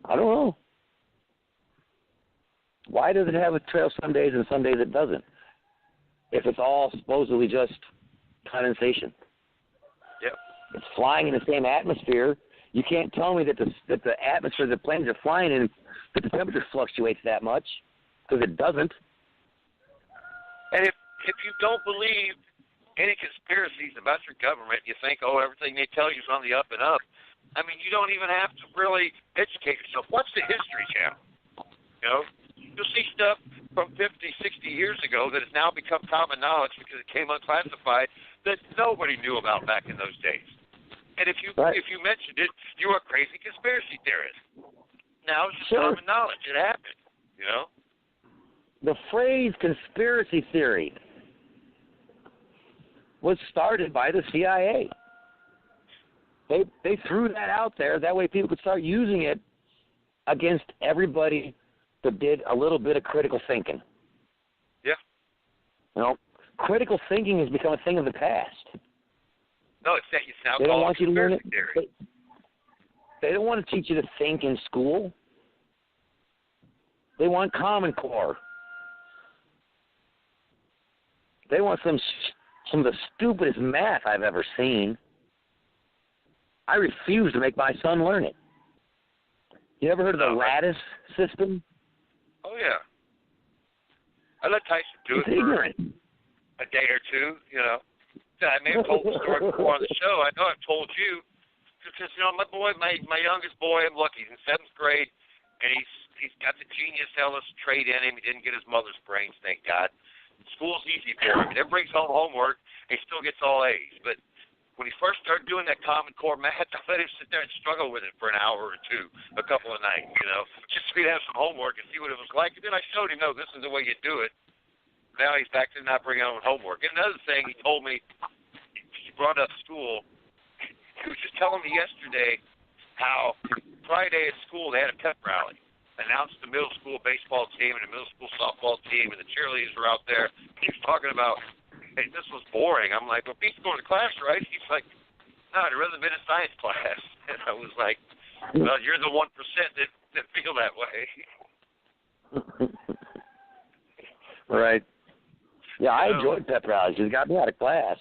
I don't know. Why does it have a trail some days and some days it doesn't? If it's all supposedly just condensation. Yep. It's flying in the same atmosphere. You can't tell me that the atmosphere the planes are flying in, that the temperature fluctuates that much, because it doesn't. And if you don't believe any conspiracies about your government, you think, oh, everything they tell you is on the up and up. I mean, you don't even have to really educate yourself. Watch the History Channel. You know, you'll see stuff from 50, 60 years ago that has now become common knowledge because it came unclassified that nobody knew about back in those days. And if you mentioned it, you were a crazy conspiracy theorist. Now it's just common knowledge. It happened, you know? The phrase conspiracy theory was started by the CIA. They threw that out there. That way people could start using it against everybody that did a little bit of critical thinking. Yeah. You know, critical thinking has become a thing of the past. No, it's now they don't called want you to learn it. theory. They don't want to teach you to think in school. They want Common Core. They want some of the stupidest math I've ever seen. I refuse to make my son learn it. You ever heard of the lattice system? Oh, yeah. I let Tyson do it for a day or two, you know. I may have told the story before on the show. I know I've told you. Because, you know, my youngest boy, I'm lucky, he's in 7th grade, and he's got the genius Ellis trait in him. He didn't get his mother's brains, thank God. School's easy for him. He never brings home homework, and he still gets all A's. But when he first started doing that Common Core math, I let him sit there and struggle with it for an hour or two, a couple of nights, you know, just so he'd have some homework and see what it was like. And then I showed him, no, this is the way you do it. Now he's back to not bringing home homework. And another thing he told me, he brought up school, he was just telling me yesterday how Friday at school they had a pep rally. Announced the middle school baseball team and the middle school softball team, and the cheerleaders were out there. He was talking about, hey, this was boring. I'm like, well, Pete's going to class, right? He's like, no, I'd rather been in science class. And I was like, well, you're the 1% that feel that way. Right. Yeah, I enjoyed pep rallies. It got me out of class.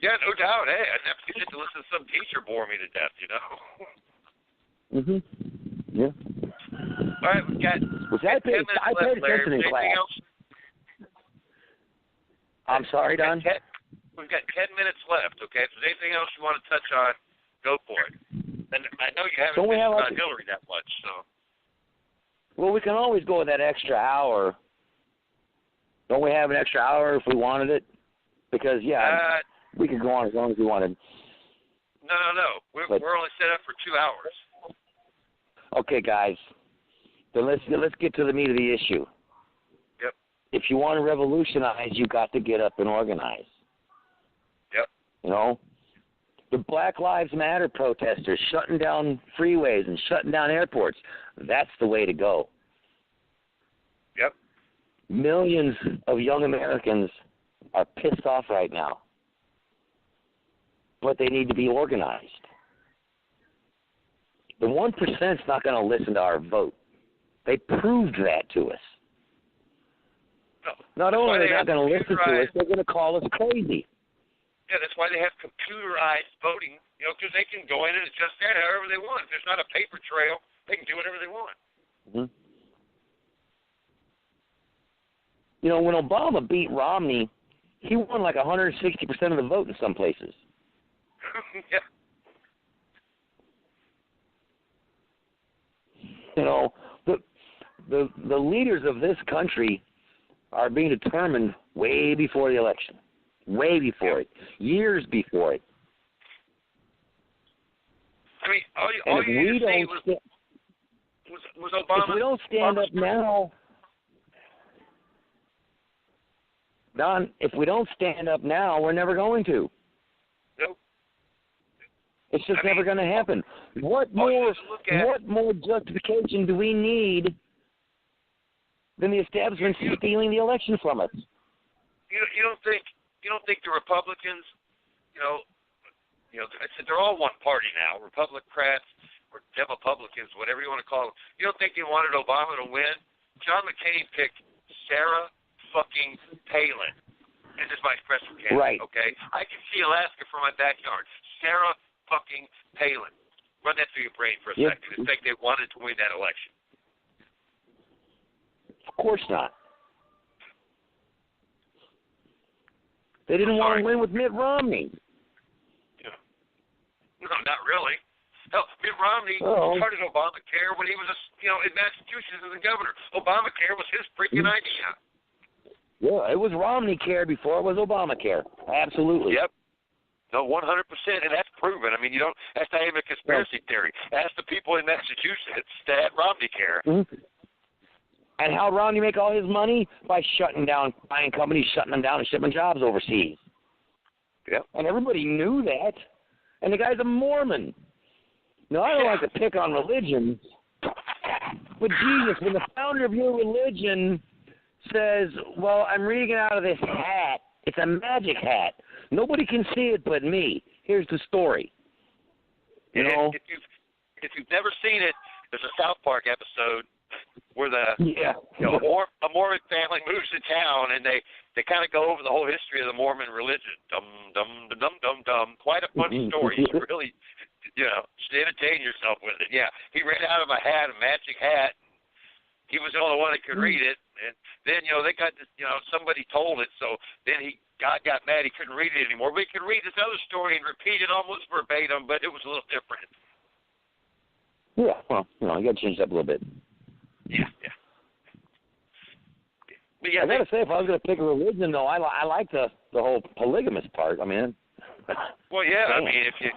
Yeah, no doubt. Hey, I never get to listen to some teacher bore me to death, you know? Yeah. All right, we've got 10 minutes left, Larry. Anything else? I'm sorry, Don? We've got 10 minutes left, okay? If there's anything else you want to touch on, go for it. And I know you haven't mentioned about Hillary that much, so. Well, we can always go with that extra hour. Don't we have an extra hour if we wanted it? Because, we could go on as long as we wanted. No. We're only set up for 2 hours. Okay, guys. Then let's get to the meat of the issue. Yep. If you want to revolutionize, you got to get up and organize. Yep. You know, the Black Lives Matter protesters shutting down freeways and shutting down airports, that's the way to go. Yep. Millions of young Americans are pissed off right now, but they need to be organized. The 1% is not going to listen to our vote. They proved that to us. No. Not only are they not going to listen to us, they're going to call us crazy. Yeah, that's why they have computerized voting, you know, because they can go in and adjust that however they want. If there's not a paper trail, they can do whatever they want. Mm-hmm. You know, when Obama beat Romney, he won like 160% of the vote in some places. Yeah. You know, the leaders of this country are being determined way before the election, way before it, years before it. I mean, all you need to say was Obama. If we don't stand up now, Don, if we don't stand up now, we're never going to. Nope. It's just never going to happen. What more justification do we need than the establishment stealing the election from us? You don't think the Republicans, you know, they're all one party now. Republicans, or Republicans, whatever you want to call them, you don't think they wanted Obama to win? John McCain picked Sarah fucking Palin as his vice president candidate, Right. okay? I can see Alaska from my backyard. Sarah fucking Palin. Run that through your brain for a second and think they wanted to win that election. Of course not. They didn't want to win with Mitt Romney. Yeah. No, not really. Hell, Mitt Romney started Obamacare when he was, in Massachusetts as a governor. Obamacare was his freaking idea. Yeah, it was Romney Care before it was Obamacare. Absolutely. Yep. No, 100%, and that's proven. I mean, that's not even a conspiracy theory. Ask the people in Massachusetts that had Romney Care. Mm-hmm. And how did Romney make all his money? By buying companies, shutting them down, and shipping jobs overseas. Yep. And everybody knew that. And the guy's a Mormon. Now, I don't like to pick on religion, but Jesus, when the founder of your religion says, well, I'm reading it out of this hat, it's a magic hat. Nobody can see it but me. Here's the story. You know? If you've never seen it, there's a South Park episode where a Mormon family moves to town, and they kind of go over the whole history of the Mormon religion. Dum dum dum dum dum. Quite a funny story. You should really, just entertain yourself with it. Yeah, he ran out of a hat, a magic hat. He was the only one that could read it, and then they got this. Somebody told it, so then God got mad. He couldn't read it anymore. But he could read this other story and repeat it almost verbatim, but it was a little different. Yeah, well, you got to change it up a little bit. Yeah. But yeah, I got to say, if I was going to pick a religion, though, I like the whole polygamous part. I mean, well, yeah. I mean, if you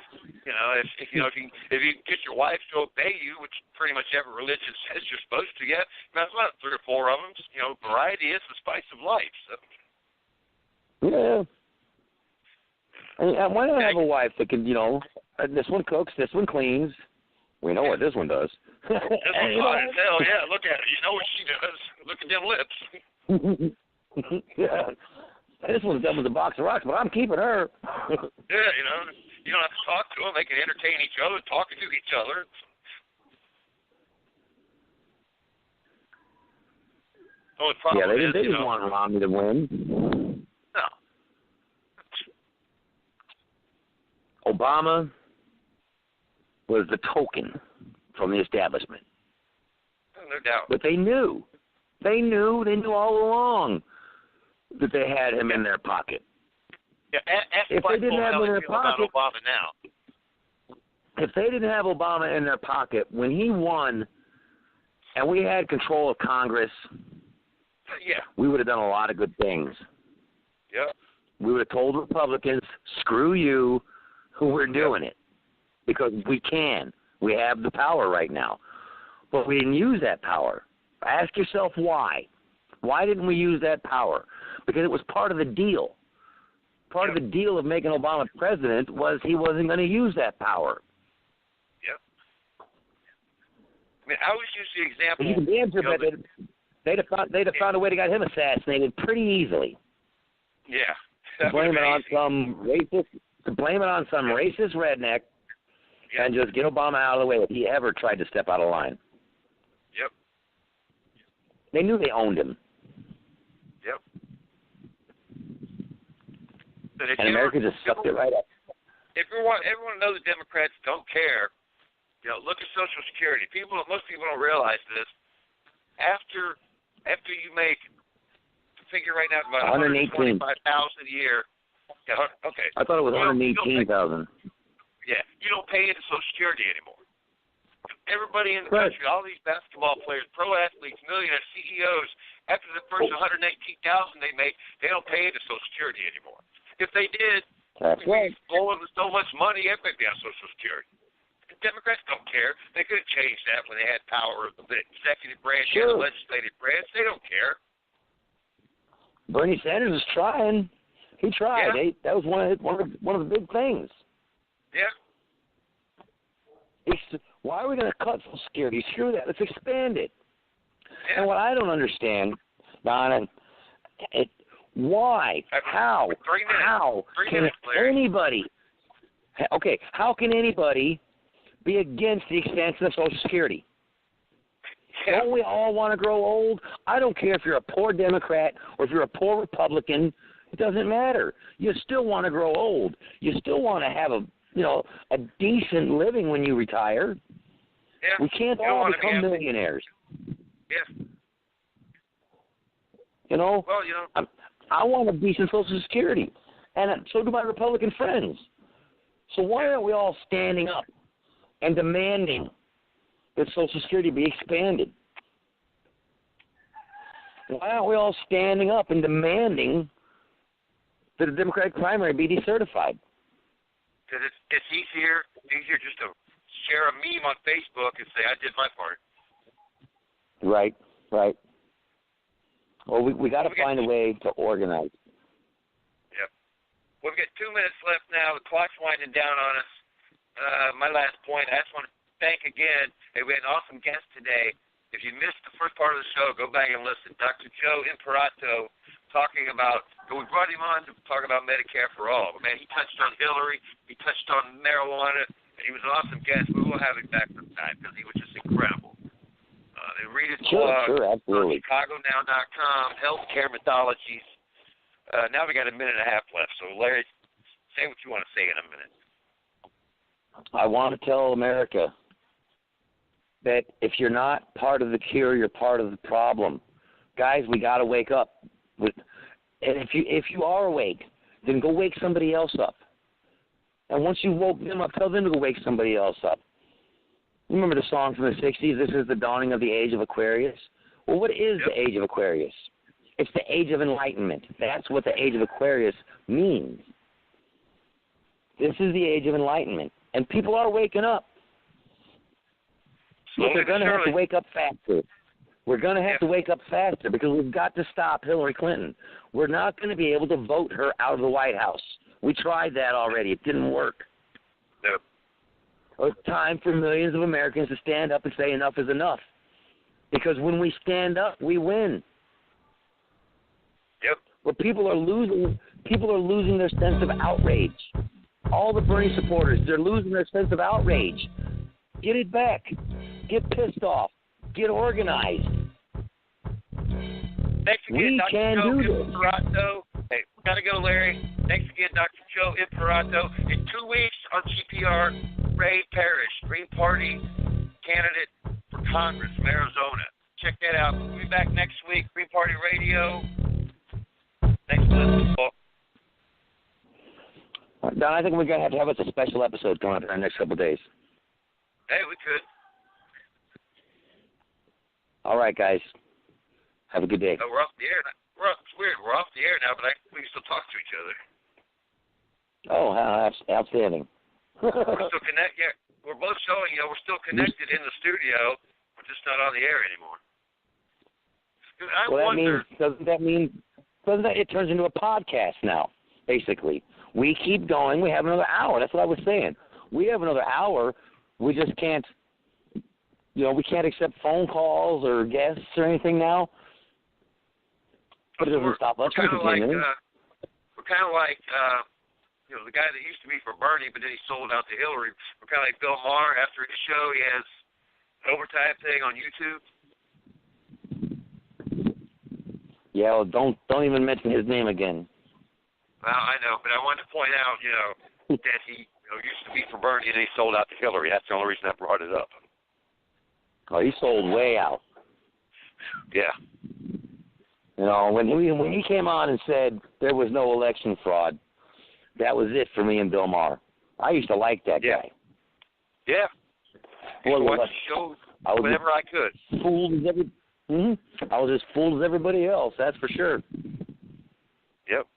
get your wife to obey you, which pretty much every religion says you're supposed to, that's about 3 or 4 of them. Variety is the spice of life. So. Yeah. And why not have a wife that can, this one cooks, this one cleans. We know what this one does. This one's hot as hell, yeah. Look at it. You know what she does. Look at them lips. Yeah. This one's done with a box of rocks, but I'm keeping her. Yeah, you don't have to talk to them. They can entertain each other, talking to each other. Oh, the problem they didn't want Romney to win. No. Obama was the token from the establishment. No doubt. But they knew all along that they had him in their pocket. Yeah, if they didn't have him in their pocket, Obama now. If they didn't have Obama in their pocket when he won, and we had control of Congress, we would have done a lot of good things. Yeah. We would have told Republicans, "Screw you," who we're doing it, because we can. We have the power right now, but we didn't use that power. Ask yourself why. Why didn't we use that power? Because it was part of the deal. Part of the deal of making Obama president was he wasn't going to use that power. Yep. I mean, I always use the example. You can be answer, but they'd have found a way to get him assassinated pretty easily. Yeah. To blame it on some racist redneck, and just get Obama out of the way if he ever tried to step out of line. Yep. They knew they owned him. Yep. And America just sucked it right up. If everyone knows the Democrats don't care, look at Social Security. Most people don't realize this. After you make, figure right now, about $125,000 a year. Yeah, okay. I thought it was $118,000. Yeah, you don't pay into Social Security anymore. Everybody in the country, all these basketball players, pro athletes, millionaires, CEOs, after the first $118,000 they make, they don't pay into Social Security anymore. If they did, that's right. Blowing so much money, everybody be on Social Security. The Democrats don't care. They could have changed that when they had power of the executive branch and the legislative branch. They don't care. Bernie Sanders is trying. He tried. Yeah. That was one of the big things. Yeah. Why are we going to cut Social Security? Screw that. Let's expand it. Yeah. And what I don't understand, Don, why? How can anybody? Okay, how can anybody be against the expansion of Social Security? Yeah. Don't we all want to grow old? I don't care if you're a poor Democrat or if you're a poor Republican. It doesn't matter. You still want to grow old. You still want to have a decent living when you retire. Yeah. We can't all become millionaires. Yeah. Well, I want a decent Social Security, and so do my Republican friends. So why aren't we all standing up and demanding that Social Security be expanded? Why aren't we all standing up and demanding that the Democratic primary be decertified? Because it's easier just to share a meme on Facebook and say, I did my part. Right. Well, we got to find a way to organize. Yep. We've got 2 minutes left now. The clock's winding down on us. My last point, I just want to thank again. Hey, we had an awesome guest today. If you missed the first part of the show, go back and listen. Dr. Joe Imperato talking about, we brought him on to talk about Medicare for All. But, man, he touched on Hillary. He touched on marijuana. And he was an awesome guest. We will have him back sometime because he was just incredible. Read his blog on ChicagoNow.com, Healthcare Mythologies. Now we got a minute and a half left. So, Larry, say what you want to say in a minute. I want to tell America that if you're not part of the cure, you're part of the problem. Guys, we got to wake up. And if you are awake, then go wake somebody else up. And once you woke them up, tell them to go wake somebody else up. You remember the song from the 60s, This is the Dawning of the Age of Aquarius? Well, what is the Age of Aquarius? It's the Age of Enlightenment. That's what the Age of Aquarius means. This is the Age of Enlightenment. And people are waking up. But they're going to have to wake up faster. We're going to have to wake up faster because we've got to stop Hillary Clinton. We're not going to be able to vote her out of the White House. We tried that already. It didn't work. Nope. It's time for millions of Americans to stand up and say enough is enough. Because when we stand up, we win. Yep. But people are losing their sense of outrage. All the Bernie supporters, they're losing their sense of outrage. Get it back. Get pissed off. Get organized. Thanks again, we Dr. can Joe do this. Imperato. Hey, we got to go, Larry. Thanks again, Dr. Joe Imperato. In 2 weeks on Gpr, Ray Parrish, Green Party candidate for Congress from Arizona. Check that out. We'll be back next week, Green Party Radio. Thanks for listening, folks. Don, I think we're going to have a special episode coming up in the next couple of days. Hey, we could. All right, guys. Have a good day. No, we're off the air. It's weird. We're off the air now, but we can still talk to each other. Oh, outstanding. We're still connected. Yeah, we're both showing. We're still connected in the studio. We're just not on the air anymore. Doesn't that it turns into a podcast now? Basically, we keep going. We have another hour. That's what I was saying. We have another hour. We just can't. We can't accept phone calls or guests or anything now. But it doesn't stop us from continuing. We're kind of like, the guy that used to be for Bernie, but then he sold out to Hillary. We're kind of like Bill Maher. After his show, he has an overtime thing on YouTube. Yeah, well, don't even mention his name again. Well, I know, but I wanted to point out, that he used to be for Bernie and he sold out to Hillary. That's the only reason I brought it up. Oh, he sold way out. Yeah. When he came on and said there was no election fraud, that was it for me and Bill Maher. I used to like that guy. Yeah. I watched the show whenever I could. I was as fooled as everybody else, that's for sure. Yep.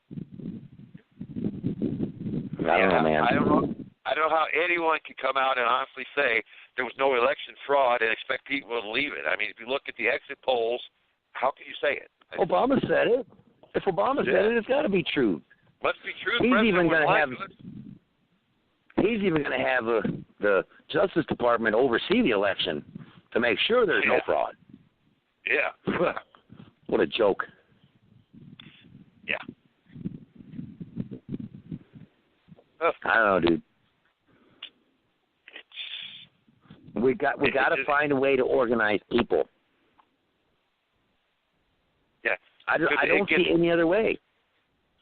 I don't know, man. I don't know how anyone can come out and honestly say there was no election fraud and expect people to believe it. I mean, if you look at the exit polls, how can you say it? Obama said it. If Obama said it, it's got to be true. Must be true. He's even going to have the Justice Department oversee the election to make sure there's no fraud. Yeah. What a joke. Yeah. I don't know, dude. We got to find a way to organize people. Yeah. I don't see any other way.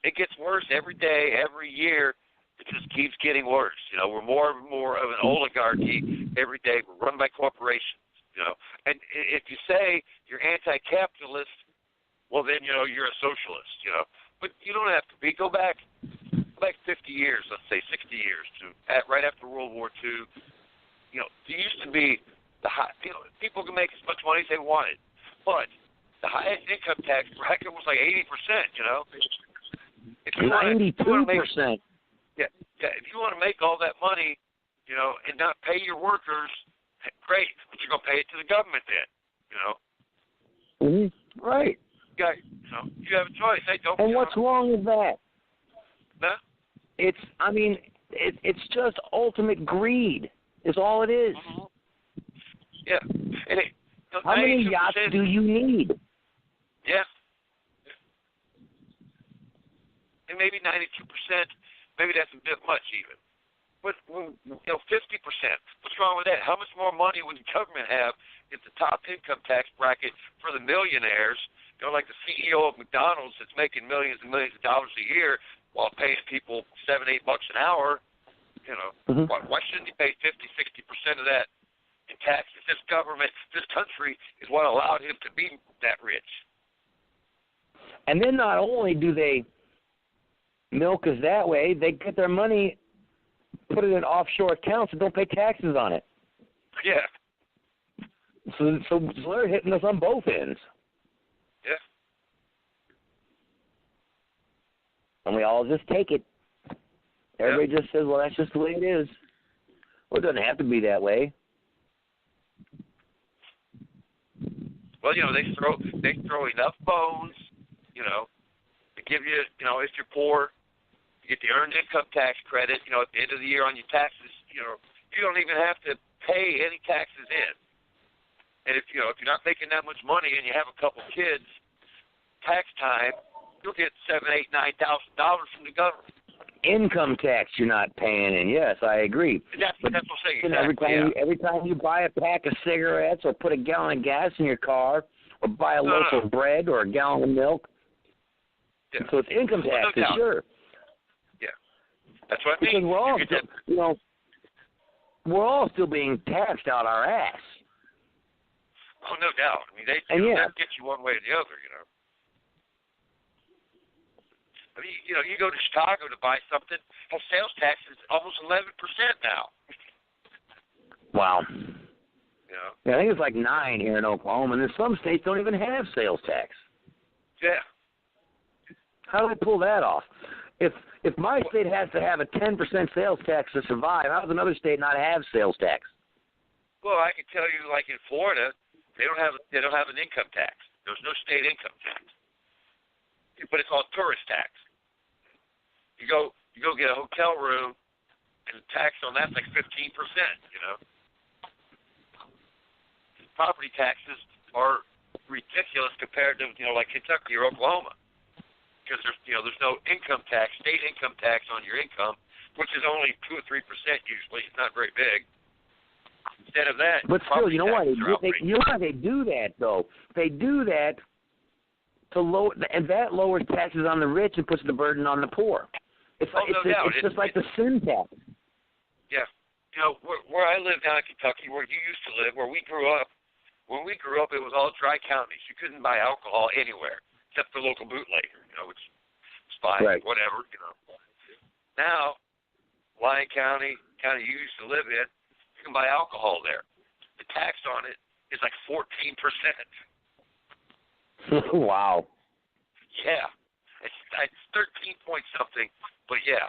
It gets worse every day, every year. It just keeps getting worse. We're more and more of an oligarchy every day. We're run by corporations. And if you say you're anti-capitalist, well then you're a socialist. But you don't have to be. Go back 50 years, let's say 60 years to right after World War II. There used to be people could make as much money as they wanted, but the highest income tax bracket was like 80%. 92%. Yeah. If you want to make all that money, and not pay your workers, great. But you're gonna pay it to the government then. Right. You have a choice. Hey, don't. And what's wrong with that? Huh? It's just ultimate greed. Is all it is. Mm-hmm. Yeah. And how many yachts do you need? Yeah. And maybe 92%, maybe that's a bit much even. But 50%. What's wrong with that? How much more money would the government have if the top income tax bracket for the millionaires, like the CEO of McDonald's that's making millions and millions of dollars a year while paying people $7-8 an hour? Why shouldn't he pay 50-60% of that in taxes? This government, this country is what allowed him to be that rich. And then not only do they milk us that way, they get their money, put it in offshore accounts, and don't pay taxes on it. Yeah. So they're hitting us on both ends. Yeah. And we all just take it. Everybody just says, well, that's just the way it is. Well, it doesn't have to be that way. Well, they throw enough bones, to give you, if you're poor, you get the earned income tax credit, at the end of the year on your taxes, you don't even have to pay any taxes in. And if you're not making that much money and you have a couple kids, tax time, you'll get $7,000, $8,000, $9,000 from the government. Income tax you're not paying in. Yes, I agree. That's what I'm saying. Exactly, every time you buy a pack of cigarettes or put a gallon of gas in your car or buy a loaf of bread or a gallon of milk, so it's income tax, sure. Yeah, that's what I mean. Because we're all still being taxed out our ass. Oh, no doubt. I mean, they get you one way or the other. I mean, you go to Chicago to buy something, have sales tax is almost 11% now. Wow. Yeah, I think it's like 9 here in Oklahoma, and then some states don't even have sales tax. Yeah. How do they pull that off? If my state has to have a 10% sales tax to survive, how does another state not have sales tax? Well, I can tell you, like in Florida, they don't have an income tax. There's no state income tax, but it's all tourist tax. You go get a hotel room, and the tax on that's like 15%. Property taxes are ridiculous compared to like Kentucky or Oklahoma, because there's no income tax, state income tax on your income, which is only 2 or 3% usually. It's not very big. Instead of that, but still, you know why they do that though? They do that to lower, and that lowers taxes on the rich and puts the burden on the poor. It's just like the sin tax. Yeah, where I live down in Kentucky, where you used to live, where we grew up. When we grew up, it was all dry counties. You couldn't buy alcohol anywhere except the local bootlegger, which is fine, right. Whatever, Now, Lyon County you used to live in, you can buy alcohol there. The tax on it is like 14%. Wow. Yeah. It's 13 point something, but yeah.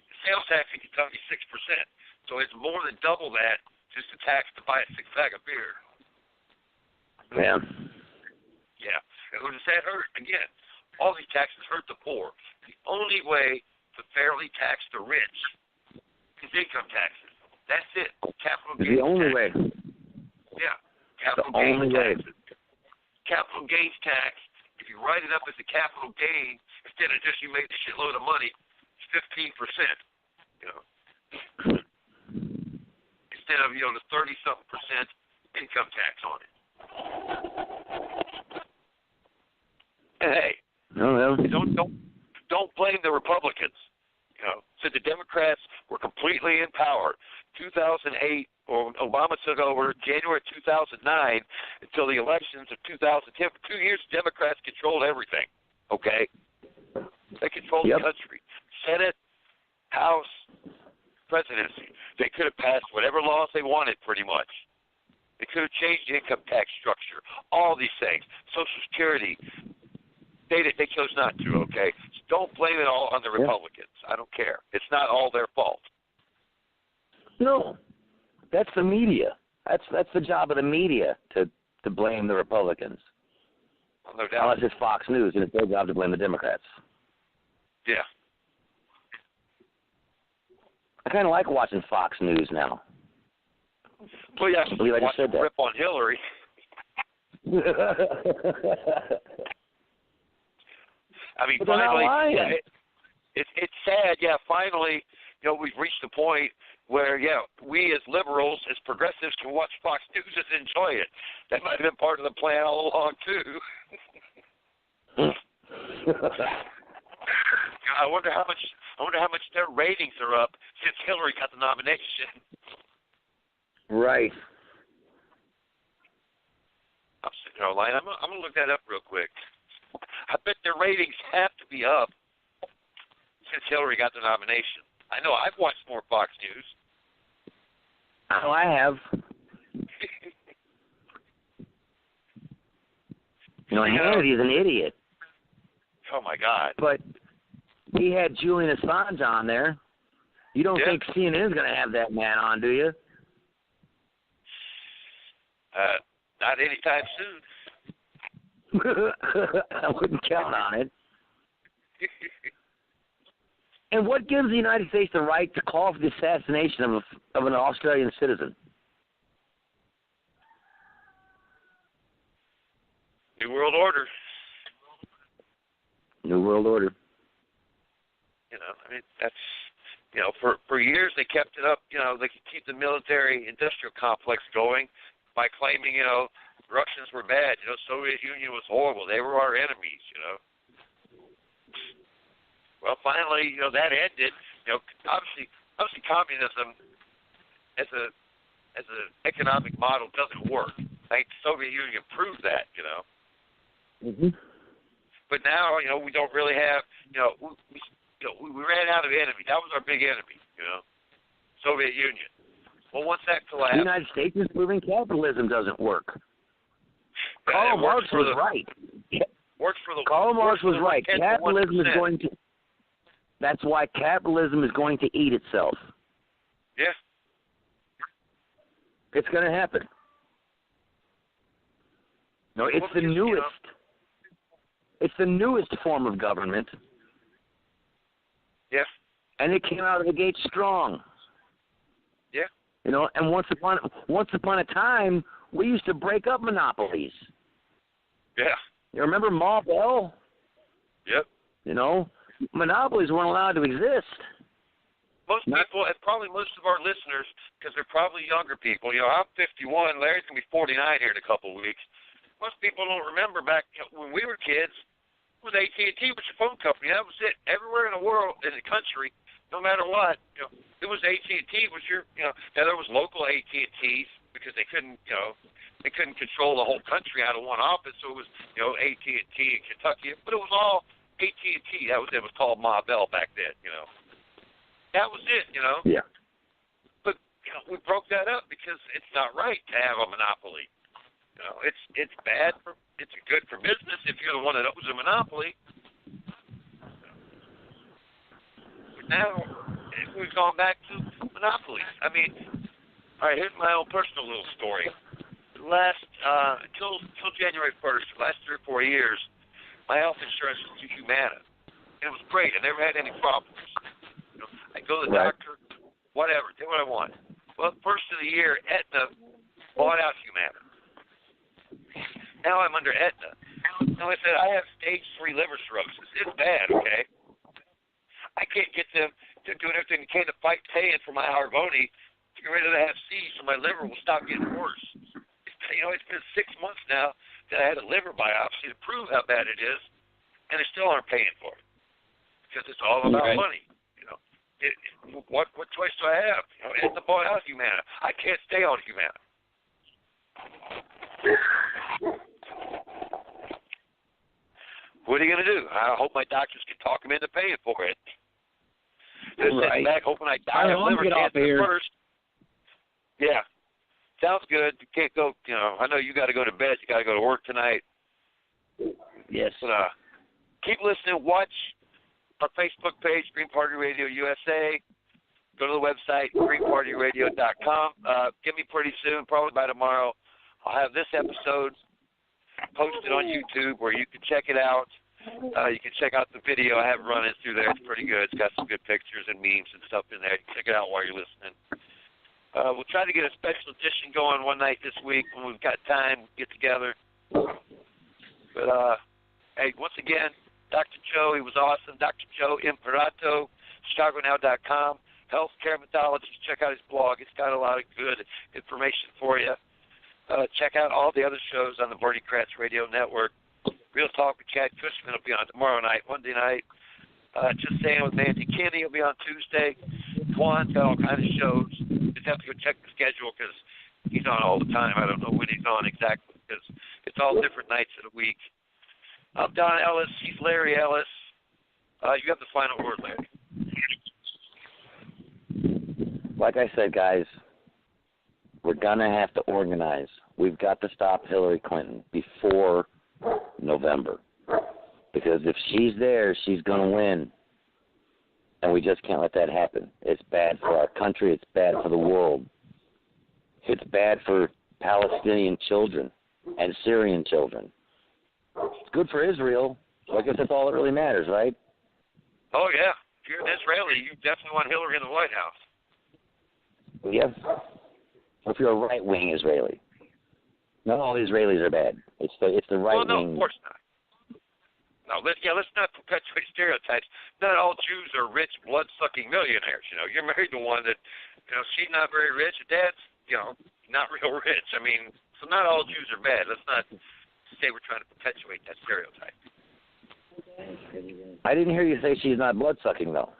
The sales tax in Kentucky is 6%. So it's more than double that just a tax to buy a 6-pack of beer. Yeah. Yeah. And who does that hurt? Again, all these taxes hurt the poor. The only way to fairly tax the rich is income taxes. That's it. Capital gains. The only way. Yeah. Capital gains taxes. Capital gains tax. If you write it up as a capital gain, instead of just you made a shitload of money, it's 15%. instead of, the 30-something% income tax on it. And hey, don't blame the Republicans. So the Democrats were completely in power. 2008, or Obama took over January 2009 until the elections of 2010. For 2 years, Democrats controlled everything. Okay, they controlled the country, Senate, House, presidency. They could have passed whatever laws they wanted, pretty much. They could have changed the income tax structure. All these things, Social Security. They chose not to, okay? So don't blame it all on the Republicans. I don't care. It's not all their fault. No. That's the media. That's the job of the media to blame the Republicans. Well, no doubt. Unless it's Fox News, and it's their job to blame the Democrats. Yeah. I kind of like watching Fox News now. Well, yeah, I believe I just said that. Rip on Hillary. I mean, finally, it's sad. Yeah, finally, we've reached a point where, we as liberals, as progressives, can watch Fox News and enjoy it. That might have been part of the plan all along too. I wonder how much their ratings are up since Hillary got the nomination. Right. I'm sitting there online. I'm gonna look that up real quick. I bet their ratings have to be up since Hillary got the nomination. I know I've watched more Fox News. Oh, I have. Hannity's an idiot. Oh, my God. But he had Julian Assange on there. You don't think CNN's going to have that man on, do you? Not anytime soon. I wouldn't count on it. And what gives the United States the right to call for the assassination of an Australian citizen? New World Order. New World Order. That's, for years they kept it up. They could keep the military-industrial complex going by claiming, Russians were bad. Soviet Union was horrible. They were our enemies, Well, finally, that ended. Obviously, communism as an economic model doesn't work. The Soviet Union proved that, Mm-hmm. But now, we don't really have, we ran out of enemy. That was our big enemy, Soviet Union. Well, once that collapsed, the United States is proving capitalism doesn't work. Karl Marx was right. Karl Marx was right. Capitalism is going to. That's why capitalism is going to eat itself. Yeah. It's going to happen. No, it's the newest. It's the newest form of government. Yeah. And it came out of the gate strong. Yeah. And once upon a time, we used to break up monopolies. Yeah. You remember Ma Bell? Yep. Monopolies weren't allowed to exist. Most people, and probably most of our listeners, because they're probably younger people. I'm 51. Larry's going to be 49 here in a couple of weeks. Most people don't remember back when we were kids, it was AT&T was your phone company. That was it. Everywhere in the world, in the country, no matter what, it was AT&T was your, now there was local AT&Ts because they couldn't control the whole country out of one office. So it was, AT&T in Kentucky, but it was all AT&T. That was it. Was called Ma Bell back then. That was it. Yeah. But we broke that up because it's not right to have a monopoly. It's bad for. It's good for business if you're the one that owns a monopoly. But now we've gone back to monopolies. I mean, all right. Here's my own personal little story. Until January 1st, last 3 or 4 years, my health insurance was through Humana, and it was great. I never had any problems. I go to the doctor, whatever, do what I want. Well, first of the year, Aetna bought out Humana. Now I'm under Aetna. Now I said I have stage 3 liver cirrhosis. It's bad, okay? I can't get them to do anything. They can't fight paying for my Harvoni getting ready to have seized, so my liver will stop getting worse. You know, it's been 6 months now that I had a liver biopsy to prove how bad it is, and they still aren't paying for it because it's all about money. You know, what choice do I have? You know, it's the boy out Humana. I can't stay on Humana. What are you going to do? I hope my doctors can talk him into paying for it. Just sitting back hoping I die of liver cancer first. Yeah. Sounds good. You can't go, you know, I know you got to go to bed. You got to go to work tonight. Yes. But keep listening. Watch our Facebook page, Green Party Radio USA. Go to the website, greenpartyradio.com. Get me pretty soon, probably by tomorrow. I'll have this episode posted on YouTube where you can check it out. You can check out the video I have running through there. It's pretty good. It's got some good pictures and memes and stuff in there. You can check it out while you're listening. We'll try to get a special edition going one night this week when we've got time. We'll get together. But, hey, once again, Dr. Joe, he was awesome. Dr. Joe Imperato, ChicagoNow.com. Healthcare Mythologies. Check out his blog. It's got a lot of good information for you. Check out all the other shows on the Bernie Kratz Radio Network. Real Talk with Chad Cushman will be on tomorrow night, Monday night. Just Saying with Mandy Kennedy will be on Tuesday. Juan's got all kinds of shows. Just have to go check the schedule because he's on all the time. I don't know when he's on exactly because it's all different nights of the week. I'm Don Ellis. He's Larry Ellis. You have the final word, Larry. Like I said, guys, we're going to have to organize. We've got to stop Hillary Clinton before November. Because if she's there, she's going to win. And we just can't let that happen. It's bad for our country. It's bad for the world. It's bad for Palestinian children and Syrian children. It's good for Israel. So I guess that's all that really matters, right? Oh, yeah. If you're an Israeli, you definitely want Hillary in the White House. Yes. If you're a right-wing Israeli. Not all Israelis are bad. It's the right-wing. Well, no, of course not. No, let's not perpetuate stereotypes. Not all Jews are rich, blood-sucking millionaires. You know, you're married to one that, you know, she's not very rich. Her dad's, you know, not real rich. I mean, so not all Jews are bad. Let's not say we're trying to perpetuate that stereotype. I didn't hear you say she's not blood-sucking, though.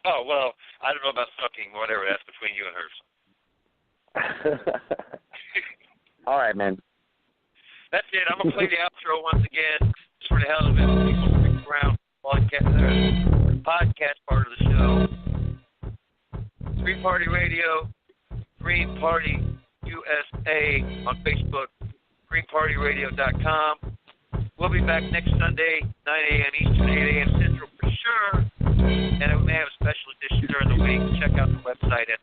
Oh, well, I don't know about sucking, whatever. That's between you and her. All right, man. That's it. I'm going to play the outro once again. Just for the hell of it. People stick around. Podcast part of the show. Green Party Radio, Green Party USA on Facebook, greenpartyradio.com. We'll be back next Sunday, 9 a.m. Eastern, 8 a.m. Central for sure. And we may have a special edition during the week. Check out the website at